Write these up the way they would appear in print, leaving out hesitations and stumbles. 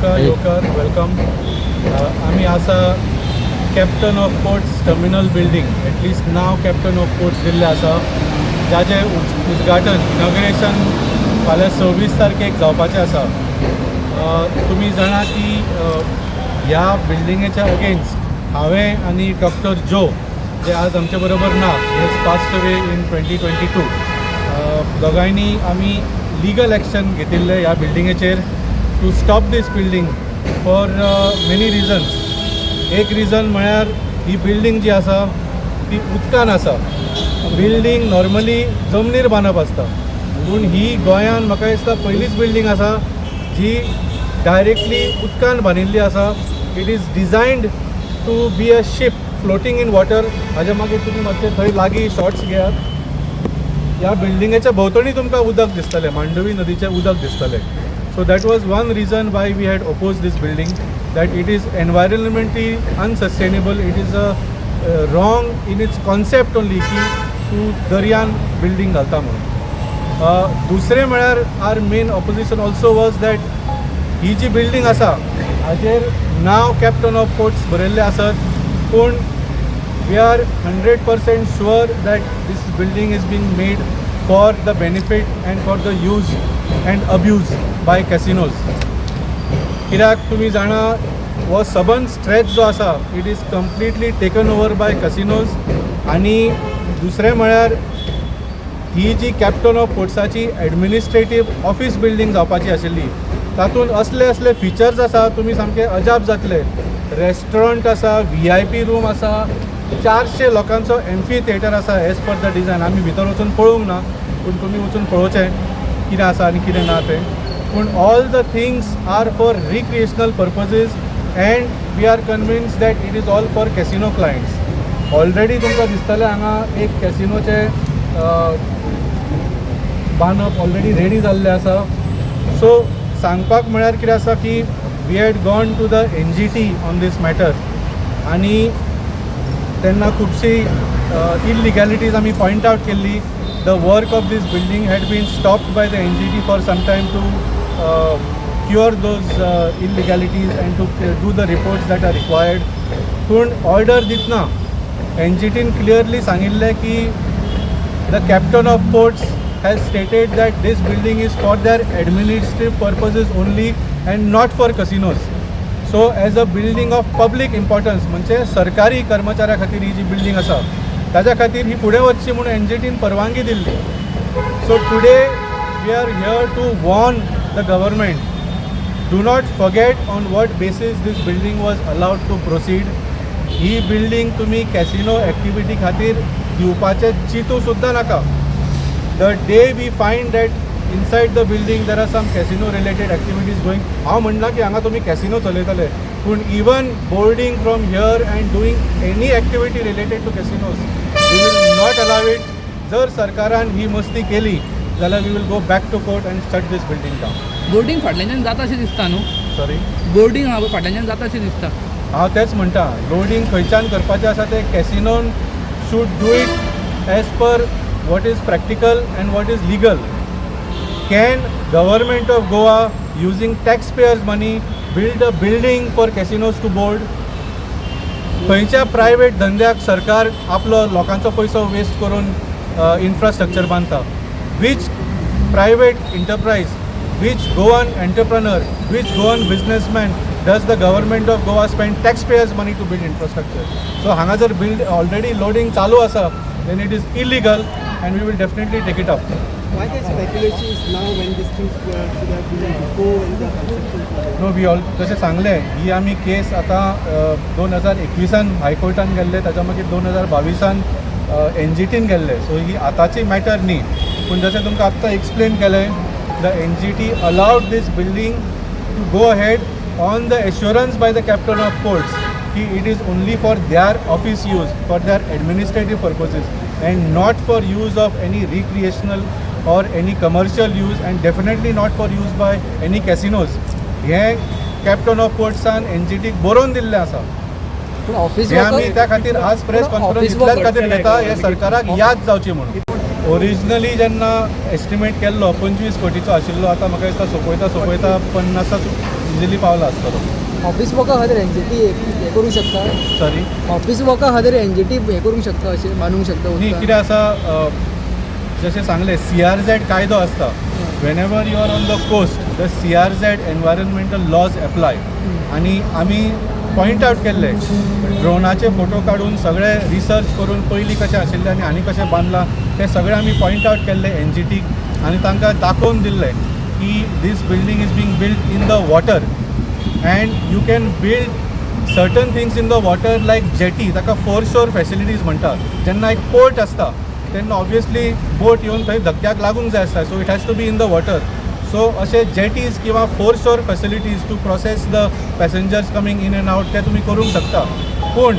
तुमकां येवकार वेलकम. आमी आसा captain of ports terminal building, at least now captain of ports दिल्लें आसा, जाचें उद्घाटन इनॉग्रेशन फाल्यां 26 तारखेक जावपाचें आसा. तुमी जाणा की ह्या बिल्डिंगेच्या अगेन्स्ट हांवें आनी डॉक्टर जो जे आज आमचे बरोबर ना, हेज पास्ड अवे इन 2022, दोगांयनी आमी लीगल एक्शन घेतिल्लें ह्या बिल्डिंगेचेर to stop this building for many reasons. एक रिजन म्हळ्यार ही बिल्डींग जी आसा ती उदकान आसा. बिल्डींग नॉर्मली जमनीर बांदप आसता, पूण ही गोंयान म्हाका दिसता पयलीच बिल्डींग आसा जी डायरेक्टली उदकान बांदिल्ली आसा. It is designed to be a ship floating in water. हाजे मागीर तुमी मातशे थंय लागीं शॉट्स घेयात. ह्या बिल्डिंगेच्या भोंवतणी तुमकां उदक दिसतलें, मांडवी नदीचें उदक दिसतलें. So that was one reason why we had oppose this building, that it is environmentally unsustainable. It is a wrong in its concept only की तूं दर्यान बिल्डींग घालता म्हणून. दुसरें म्हळ्यार our main opposition also was that ही जी building आसा हाजेर नाव कॅप्टन ऑफ पोर्ट्स बरयल्लें आसत, पूण we are 100% sure that this building is being made for the benefit and for the use and abuse by casinos. कित्याक तुमी जाणा हो सबंद स्ट्रेच जो आसा it is completely taken over by casinos. आनी दुसरें म्हळ्यार ही जी कॅप्टन ऑफ पोर्ट्साची एडमिनिस्ट्रेटीव ऑफिस बिल्डींग जावपाची आशिल्ली, तातूंत असले फिचर्स आसा तुमी सामके अजाप जातले. रेस्टॉरंट आसा, VIP रूम आसा, 400 लोकांचो एम्फी थिएटर आसा एज पर द डिझायन. आमी भितर वचून पळोवंक ना, पूण तुमी वचून पळोवचें कितें आसा आनी कितें ना तें. पूण all the things are for recreational purposes and we are convinced that it is all for casino clients. Already तुमकां दिसतलें हांगा एक कॅसिनोचें बांदप ऑलरेडी रेडी जाल्लें आसा. सो सांगपाक म्हळ्यार कितें आसा की we had gone to the NGT on this matter, आनी तेन्ना खुबशी इलिगॅलिटीज आमी पॉयंट आवट केल्ली. The work of this building had been stopped by the NGT for some time to cure those illegalities and to do the reports that are required. पूण order दितना NGTन clearly सांगिल्लें की the captain of ports has stated that this building is for their administrative purposes only and not for casinos. So as a building of public importance, म्हणजे सरकारी कर्मचाऱ्या खातीर ही जी building आसा ताज्या खातीर ही फुडें वचची म्हणून NGTन परवानगी दिल्ली. So today we are here to warn the government, do not forget on what basis this building was allowed to proceed. ही बिल्डींग तुमी कॅसिनो एक्टिविटी खातीर दिवपाचें चिंतू सुद्दां नाका. The day we find that inside the building there are some casino related activities going, हांव म्हणना की हांगा तुमी कॅसिनो चलयतले, पूण even boarding from here and doing any activity related to कॅसिनोज we will not allow it. जर सरकारान ही मस्ती केली जाल्यार we will go back to court and shut this building down. Boarding फाटल्याच्यान जाता अशें दिसता न्हू. सॉरी, बोर्डिंग हांव फाटल्याच्यान जाता अशें दिसता. हांव तेच म्हणटा, लोडिंग खंयच्यान करपाचें आसा तें कॅसिनोन should do it as per what is practical and what is legal. Can government of Goa using taxpayers money build a building for casinos to board? खंयच्या प्रायवेट धंद्याक सरकार आपलो लोकांचो पयसो वेस्ट करून इन्फ्रास्ट्रक्चर बांदता? Which private enterprise, which Goan entrepreneur, which Goan businessman does the government of Goa spend taxpayers money to build infrastructure? So हांगा जर बिल्ड ऑलरेडी लोडिंग चालू आसा then it is illegal and we will definitely take it up. Why the speculation is now when these things should have been before when the construction started? No we तशें सांगलें, ही आमी केस आतां 2021 हायकोर्टान गेल्ले, ताच्या मागीर 2022 NGTन गेल्ले. सो ही आतांची मॅटर न्ही, पूण जशें तुमकां आत्तां एक्सप्लेन केलें, the NGT allowed this building to go ahead on the assurance by the captain of ports की it is only for their office use, for their administrative purposes and not for use of any recreational or any commercial use and definitely not for use by any casinos. हे captain of पोर्ट्सान NGTक बरोवन दिल्लें आसा. हे आमी त्या खातीर आज press conference इतल्याच खातीर घेता, हे सरकाराक याद जावची म्हणून. ओरिजिनली जेन्ना एस्टिमेट केल्लो 25 कोटीचो आशिल्लो, आतां म्हाका दिसता सोंपयता 50 इजिली पावला आसतलो. ऑफिस वर्का खातीर एनजीटी हे करूंक शकता. सॉरी ऑफिस वर्का खातीर एनजीटी हे करूंक शकता, अशें मानूंक शकता. न्ही, कितें आसा, जशें सांगलें CRZ कायदो आसता. Whenever you are on the coast the CRZ environmental laws apply. आनी आमी पॉयंट आवट केल्ले ड्रोनाचे फोटो काडून सगळे रिसर्च करून पयलीं कशें आशिल्लें आनी आनी कशें बांदलां तें सगळें आमी पॉयंट आवट केल्ले एनजीटीक आनी तांकां दाखोवन दिल्लें की this building is being build in the water and you can build certain things in the water like jetty, ताका फोरशोर फॅसिलिटीज म्हणटात. जेन्ना एक पोर्ट आसता तेन्ना ऑब्वियसली बोट येवन थंय धक्क्याक लागूंक जाय आसता, so it has to be in the water. So अशे जेटीज किंवा foreshore facilities to process the passengers coming in and out ते तुमी करूंक शकता. पूण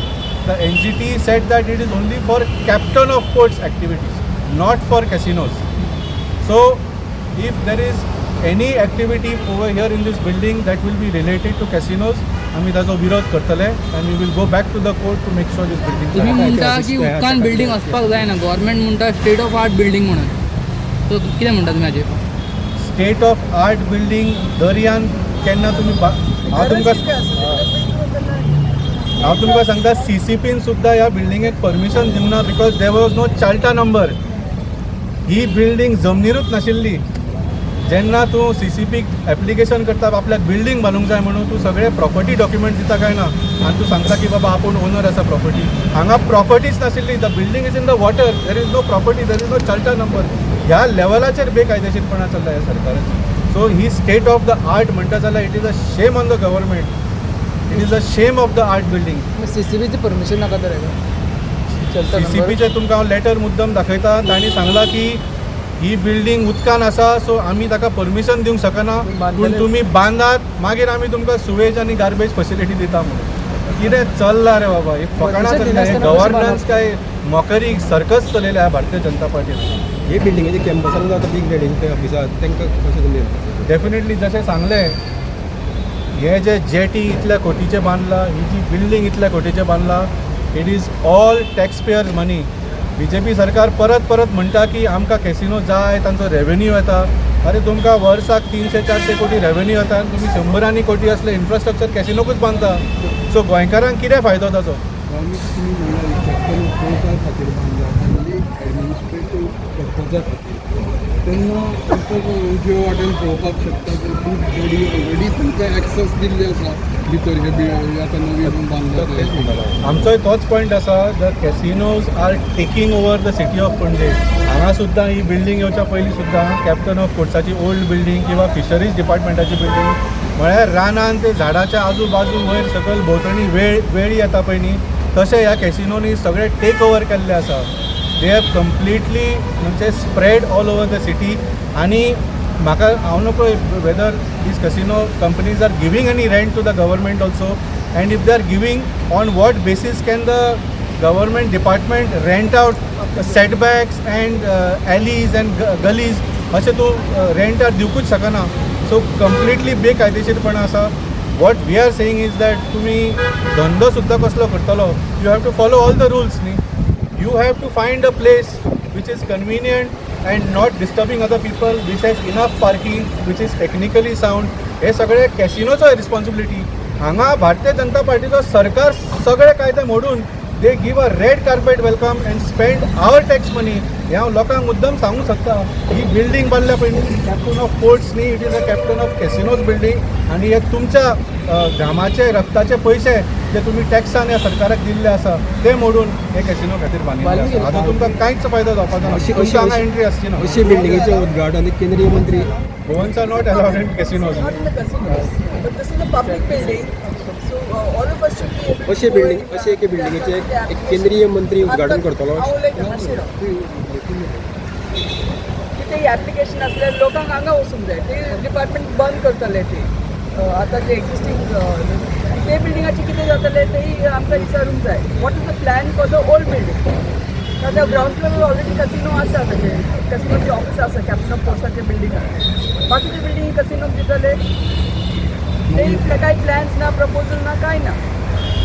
the NGT said that it is only for captain of ports activities, not for casinos. So if there is any activity over here in this building that will be related to casinos, आमी ताचो विरोध करतले आनी we will go back to the court to make sure this तुम्ही building. म्हणटा की उदकान building असपाक जायना, गव्हर्मेंट म्हणटा स्टेट ऑफ आर्ट बिल्डींग म्हणून. सो कितें म्हणटा तुमी हाजेर? स्टेट ऑफ आर्ट बिल्डींग दर्यान केन्ना तुमी हांव तुमकां सांगता CCPन सुद्दां ह्या बिल्डिंगेक परमिशन दिवना बिकॉज देर वॉज नो चार्टा नंबर. ही बिल्डींग जमनीरूच नाशिल्ली. जेन्ना तूं CCPक एप्लिकेशन करता आपल्याक बिल्डींग बांदूंक जाय म्हणून तूं सगळे प्रॉपर्टी डॉक्युमेंट दिता काय ना आनी तूं सांगता की बाबा आपूण ओनर आसा प्रॉपर्टी. हांगा प्रॉपर्टीच नाशिल्ली. The building is in the water, there is no property, there is no चार्टा नंबर. ह्या लेवलाचेर बेकायदेशीरपणा चल्ला ह्या सरकाराची. सो ही स्टेट ऑफ द आर्ट म्हणटा जाल्यार it is a shame on the government. It is a shame of the art building. CCBची परमिशन नाका तर CCPचे तुमकां हांव लेटर मुद्दम दाखयता. तांणी सांगलां की ही बिल्डींग उदकान आसा सो आमी ताका परमिशन दिवंक शकना, पूण तुमी बांदात मागीर आमी तुमकां सुवेज आनी गार्बेज फॅसिलिटी दिता म्हणून. कितें चल्लां रे बाबा, हे फकाणां चल्ल्या, गव्हर्नन्स काय मोकरी सर्कस चलयल्या ह्या भारतीय जनता पार्टीन. हे बिल्डिंगेचे कॅम्पसान जाता बिग बिल्डिंग ऑफिसात तांकां कशें तुमी डेफिनेटली जशें सांगलें, हे जे जेटी इतल्या कोटीचे बांदला, ही जी बिल्डींग इतल्या कोटीचे बांदला, it is all tax payers money. BJP सरकार परत परत म्हणटा की आमकां कॅसिनो जाय, तांचो रेवेन्यू येता. अरे तुमकां वर्साक 300-400 कोटी रेवेन्यू येता आनी तुमी 100 कोटी असले इन्फ्रास्ट्रक्चर कॅसिनोकूच बांदता. सो गोंयकारांक कितें फायदो ताचो? तुमी म्हणला कॅप्टन पोर्टा खातीर बांदला आनी एडमिनिस्ट्रेटीव पर्पजा खातीर, तेन्ना ज्यो वाटेन पळोवपाक शकता की खूब बडी ऑलरेडी तांकां एक्सेस दिल्ली आसा भितर हे आतां नवी बांदला. आमचोय तोच पॉयंट आसा. The casinos are taking over the city of Panaji. हांगा सुद्दां ही बिल्डींग येवच्या पयलीं सुद्दां कॅप्टन ऑफ पोर्ट्साची ओल्ड बिल्डींग किंवा फिशरीज डिपार्टमेंटाची बिल्डींग म्हळ्यार रानान ते झाडाच्या आजू बाजू वयर सकयल भोंवतणी वेळी येता पळय न्ही, तशें ह्या कॅसिनोनी सगळे टेक ओवर केल्ले आसा. दे हॅव कम्प्लिटली म्हणजे spread all over the city. आनी म्हाका हांव नको whether these casino companies are giving any rent to the government also, and if they are giving on what basis can the government department rent out setbacks and alleys and gullies अशें तूं रेंटार दिवंकूच शकना. So completely बेकायदेशीरपणा आसा. What we are saying is that तुमी धंदो सुद्दां कसलो करतलो, you have to follow all the rules न्ही. You have to find a place which is convenient and not disturbing other people, which has enough parking, which is technically sound. हे सगळे कॅसिनोचो responsibility. हांगा भारतीय जनता पार्टीचो सरकार सगळे कायदे मोडून they give a red carpet welcome and spend our tax money. हे हांव लोकांक मुद्दम सांगूंक शकता. ही बिल्डींग बांदल्या पयलीं कॅप्टन ऑफ पोर्ट्स न्ही, it is a captain of casinos building. आनी हे तुमच्या घामाचे रक्ताचे पयशे जे तुमी टॅक्सान ह्या सरकाराक दिल्ले आसा ते मोडून हे कॅसिनो खातीर बांदिल्ले आसा. हाजो तुमकां कांयच फायदो जावपाचो ना. तुमकां हांगा एंट्री आसची ना. अशे बिल्डिंगेचे उद्घाटन केंद्रीय मंत्री Goans are not allowed in casinos. Not in the casinos, but this is a public building. So all of us should be able to अशे go बिल्डिंग in अशे एके and बिल्डिंगेचे fill the एक केंद्रीय मंत्री application. उद्घाटन करतलो. हांव उलयतां मातशें राव. कितें एप्लिकेशन आसल्यार लोकांक हांगा वचूंक जाय. ते डिपार्टमेंट बंद करतले ते. आतां जे एक्झिस्टींग ते बिल्डिंगाचें कितें जातलें तें आमकां विचारूंक जाय. What is the plan for the old building? ताच्या ग्रावंड फ्लोर ऑलरेडी कसिनो आसा, ताचे कसिनोचे ऑफिस आसा कॅप्टन ऑफ पोर्ट्साचे बिल्डिंगान. बाकीचे बिल्डींग कसिनोक दितले ते काही प्लॅन्स ना, प्रपोजल ना, काय ना.